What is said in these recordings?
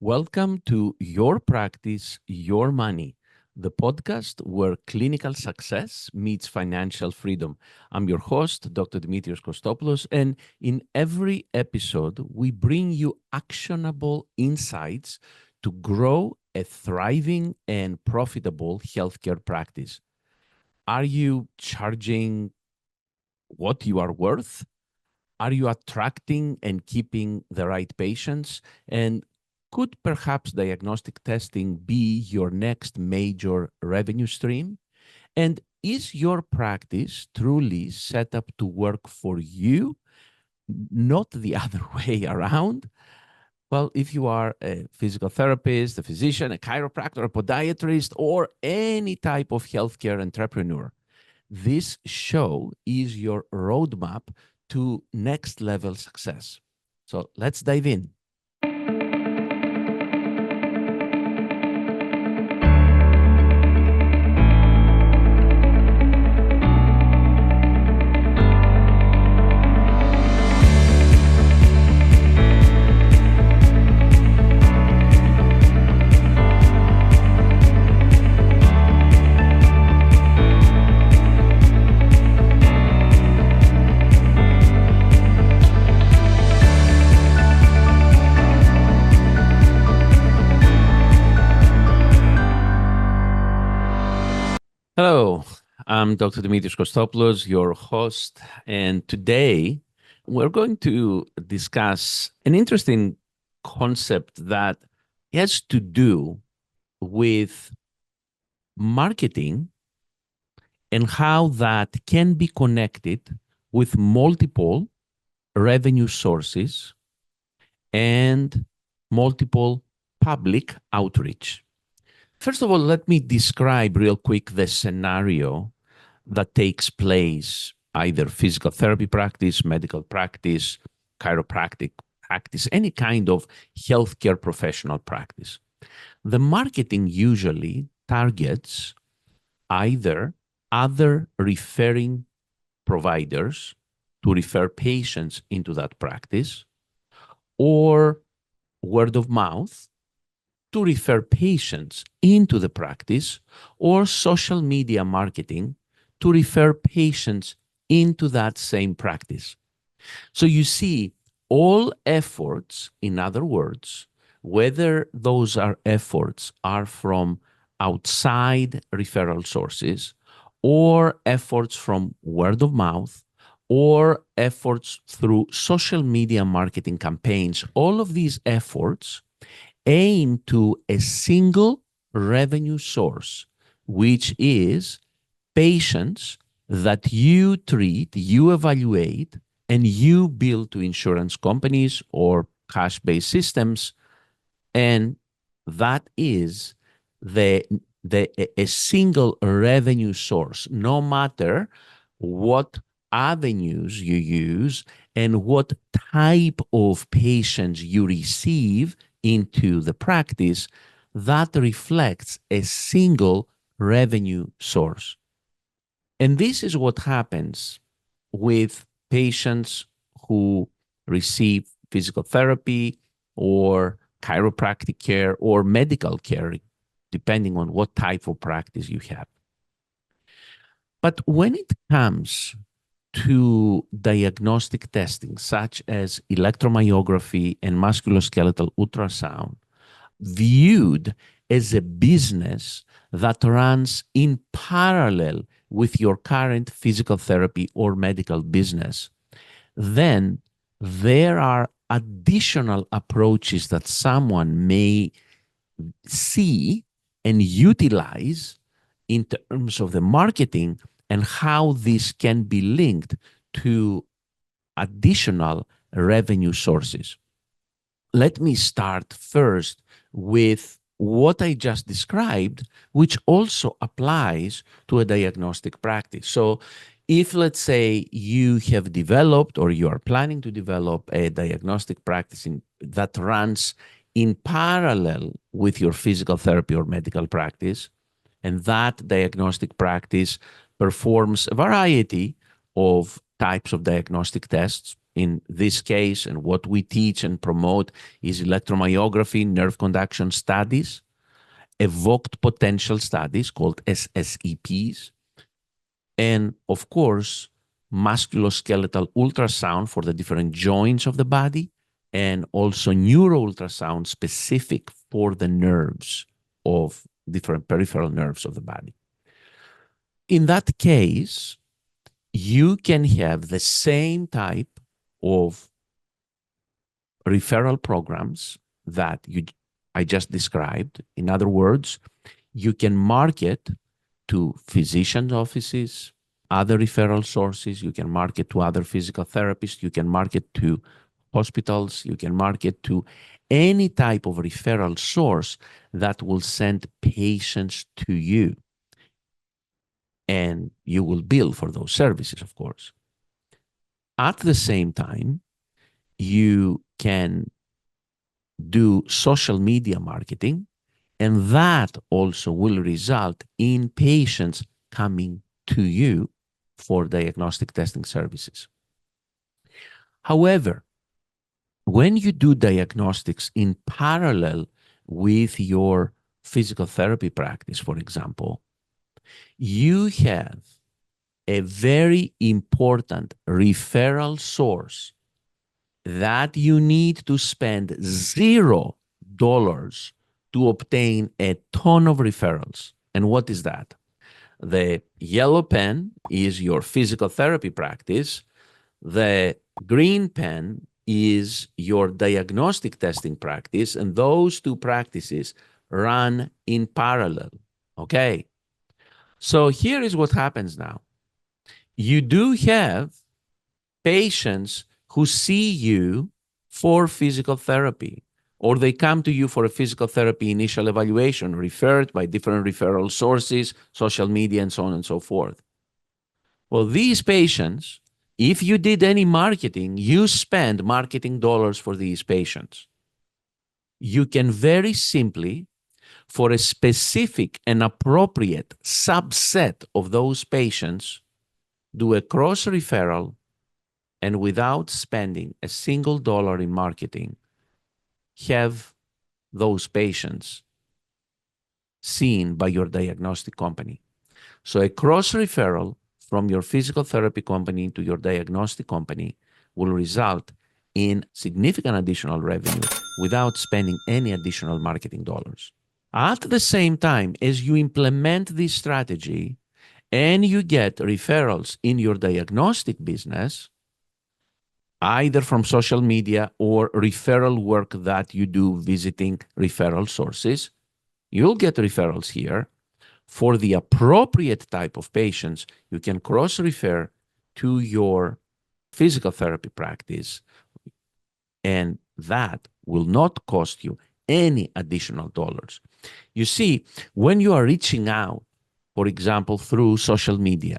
Welcome to Your Practice, Your Money, the podcast where clinical success meets financial freedom. I'm your host, Dr. Dimitrios Kostopoulos, and in every episode, we bring you actionable insights to grow a thriving and profitable healthcare practice. Are you charging what you are worth? Are you attracting and keeping the right patients? And could perhaps diagnostic testing be your next major revenue stream? And is your practice truly set up to work for you, not the other way around? Well, if you are a physical therapist, a physician, a chiropractor, a podiatrist, or any type of healthcare entrepreneur, this show is your roadmap to next level success. So let's dive in. Hello, I'm Dr. Dimitrios Kostopoulos, your host, and today we're going to discuss an interesting concept that has to do with marketing and how that can be connected with multiple revenue sources and multiple public outreach. First of all, let me describe real quick the scenario that takes place, either physical therapy practice, medical practice, chiropractic practice, any kind of healthcare professional practice. The marketing usually targets either other referring providers to refer patients into that practice, or word of mouth to refer patients into the practice, or social media marketing to refer patients into that same practice. So you see, all efforts, in other words, whether those efforts are from outside referral sources, or efforts from word of mouth, or efforts through social media marketing campaigns, all of these efforts aim to a single revenue source, which is patients that you treat, you evaluate, and you bill to insurance companies or cash-based systems. And that is a single revenue source, no matter what avenues you use and what type of patients you receive into the practice. That reflects a single revenue source. And this is what happens with patients who receive physical therapy or chiropractic care or medical care, depending on what type of practice you have. But when it comes to diagnostic testing, such as electromyography and musculoskeletal ultrasound, viewed as a business that runs in parallel with your current physical therapy or medical business, then there are additional approaches that someone may see and utilize in terms of the marketing and how this can be linked to additional revenue sources. Let me start first with what I just described, which also applies to a diagnostic practice. So if, let's say, you have developed or you are planning to develop a diagnostic practice that runs in parallel with your physical therapy or medical practice, and that diagnostic practice performs a variety of types of diagnostic tests, in this case, and what we teach and promote is electromyography, nerve conduction studies, evoked potential studies called SSEPs, and of course, musculoskeletal ultrasound for the different joints of the body, and also neuro ultrasound specific for the nerves of different peripheral nerves of the body. In that case, you can have the same type of referral programs that I just described. In other words, you can market to physicians' offices, other referral sources, you can market to other physical therapists, you can market to hospitals, you can market to any type of referral source that will send patients to you. And you will bill for those services, of course. At the same time, you can do social media marketing, and that also will result in patients coming to you for diagnostic testing services. However, when you do diagnostics in parallel with your physical therapy practice, for example, you have a very important referral source that you need to spend $0 to obtain a ton of referrals. And what is that? The yellow pen is your physical therapy practice. The green pen is your diagnostic testing practice. And those two practices run in parallel. Okay. So here is what happens now. You do have patients who see you for physical therapy, or they come to you for a physical therapy initial evaluation, referred by different referral sources, social media, and so on and so forth. Well, these patients, if you did any marketing, you spend marketing dollars for these patients. You can very simply, for a specific and appropriate subset of those patients, do a cross-referral, and without spending a single dollar in marketing, have those patients seen by your diagnostic company. So a cross-referral from your physical therapy company to your diagnostic company will result in significant additional revenue without spending any additional marketing dollars. At the same time, as you implement this strategy and you get referrals in your diagnostic business, either from social media or referral work that you do visiting referral sources, you'll get referrals here. For the appropriate type of patients, you can cross-refer to your physical therapy practice, and that will not cost you any additional dollars. You see, when you are reaching out, for example, through social media,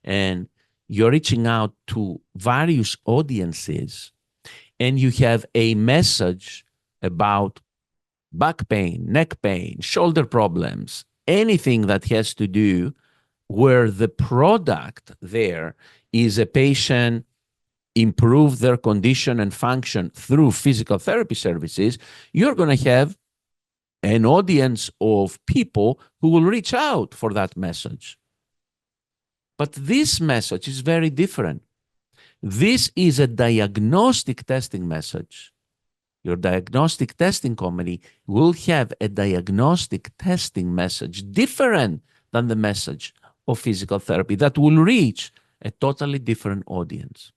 and you're reaching out to various audiences, and you have a message about back pain, neck pain, shoulder problems, anything that has to do where the product there is a patient improve their condition and function through physical therapy services, you're going to have an audience of people who will reach out for that message. But this message is very different. This is a diagnostic testing message. Your diagnostic testing company will have a diagnostic testing message different than the message of physical therapy that will reach a totally different audience.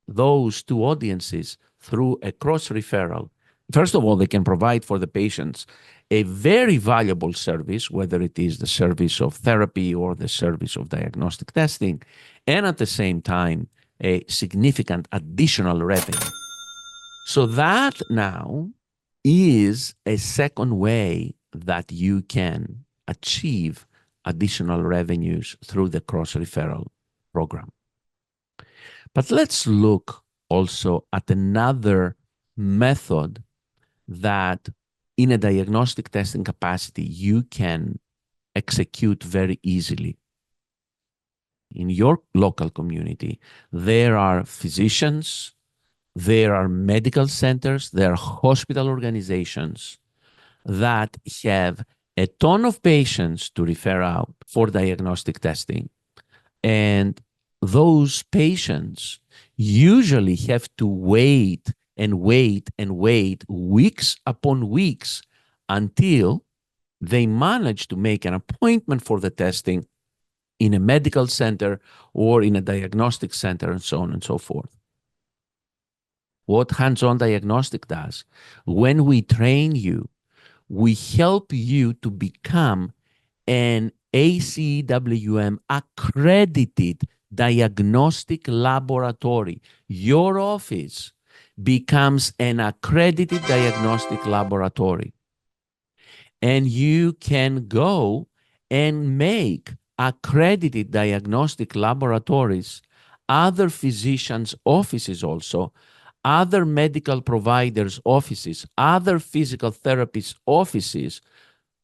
Those two audiences, through a cross-referral, first of all, they can provide for the patients a very valuable service, whether it is the service of therapy or the service of diagnostic testing, and at the same time, a significant additional revenue. So that now is a second way that you can achieve additional revenues through the cross-referral program. But let's look also at another method that in a diagnostic testing capacity you can execute very easily. in your local community, there are physicians, there are medical centers, there are hospital organizations that have a ton of patients to refer out for diagnostic testing. And those patients usually have to wait and wait and wait weeks upon weeks until they manage to make an appointment for the testing in a medical center or in a diagnostic center and so on and so forth. What hands-on diagnostic does, when we train you, we help you to become an ACWM accredited diagnostic laboratory. Your office becomes an accredited diagnostic laboratory. And you can go and make accredited diagnostic laboratories, other physicians' offices also, other medical providers' offices, other physical therapists' offices,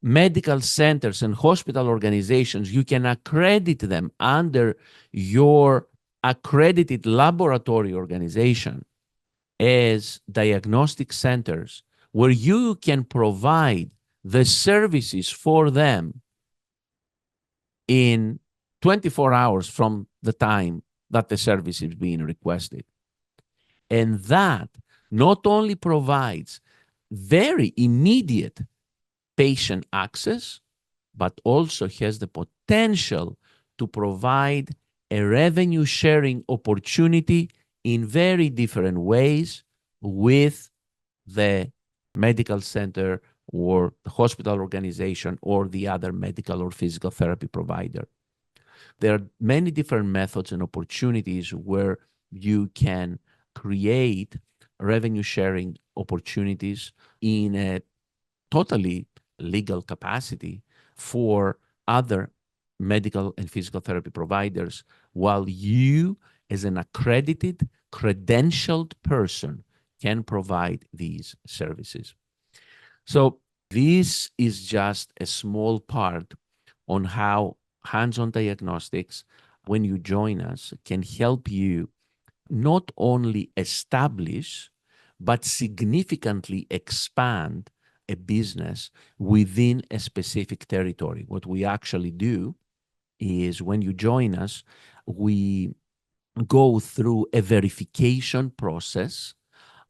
medical centers and hospital organizations. You can accredit them under your accredited laboratory organization as diagnostic centers where you can provide the services for them in 24 hours from the time that the service is being requested. And that not only provides very immediate patient access, but also has the potential to provide a revenue sharing opportunity in very different ways with the medical center or the hospital organization or the other medical or physical therapy provider. There are many different methods and opportunities where you can create revenue sharing opportunities in a totally legal capacity for other medical and physical therapy providers, while you, as an accredited, credentialed person, can provide these services. So this is just a small part on how hands-on diagnostics, when you join us, can help you not only establish, but significantly expand a business within a specific territory. What we actually do is when you join us, we go through a verification process.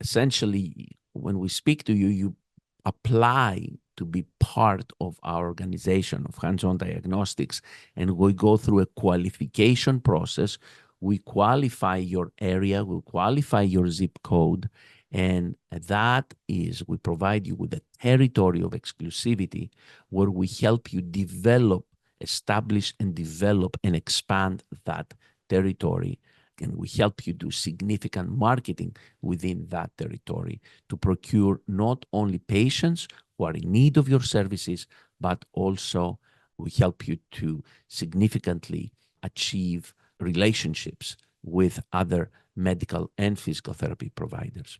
Essentially, when we speak to you, you apply to be part of our organization of hands-on diagnostics, and we go through a qualification process. We qualify your area, we qualify your zip code, and that is, we provide you with a territory of exclusivity where we help you develop, establish, and develop and expand that territory. And we help you do significant marketing within that territory to procure not only patients who are in need of your services, but also we help you to significantly achieve relationships with other medical and physical therapy providers.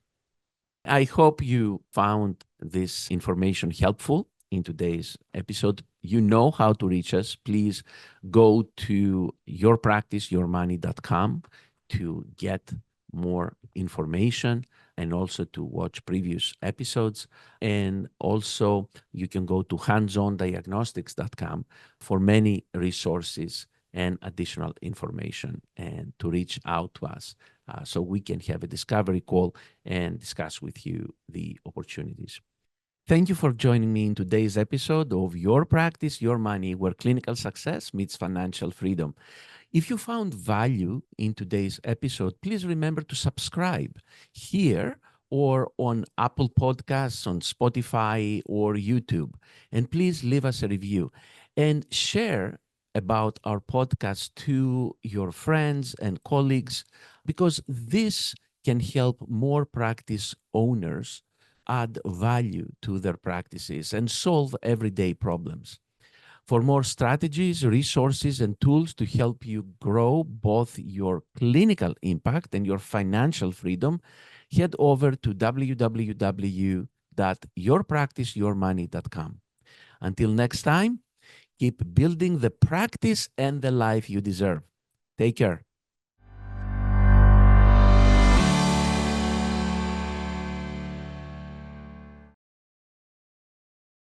I hope you found this information helpful in today's episode. You know how to reach us. Please go to yourpracticeyourmoney.com to get more information and also to watch previous episodes. And also you can go to handsondiagnostics.com for many resources and additional information and to reach out to us so we can have a discovery call and discuss with you the opportunities. Thank you for joining me in today's episode of Your Practice, Your Money, where clinical success meets financial freedom. If you found value in today's episode, please remember to subscribe here or on Apple Podcasts, on Spotify or YouTube. And please leave us a review and share about our podcast to your friends and colleagues, because this can help more practice owners add value to their practices and solve everyday problems. For more strategies, resources, and tools to help you grow both your clinical impact and your financial freedom, head over to www.yourpracticeyourmoney.com. Until next time, keep building the practice and the life you deserve. Take care.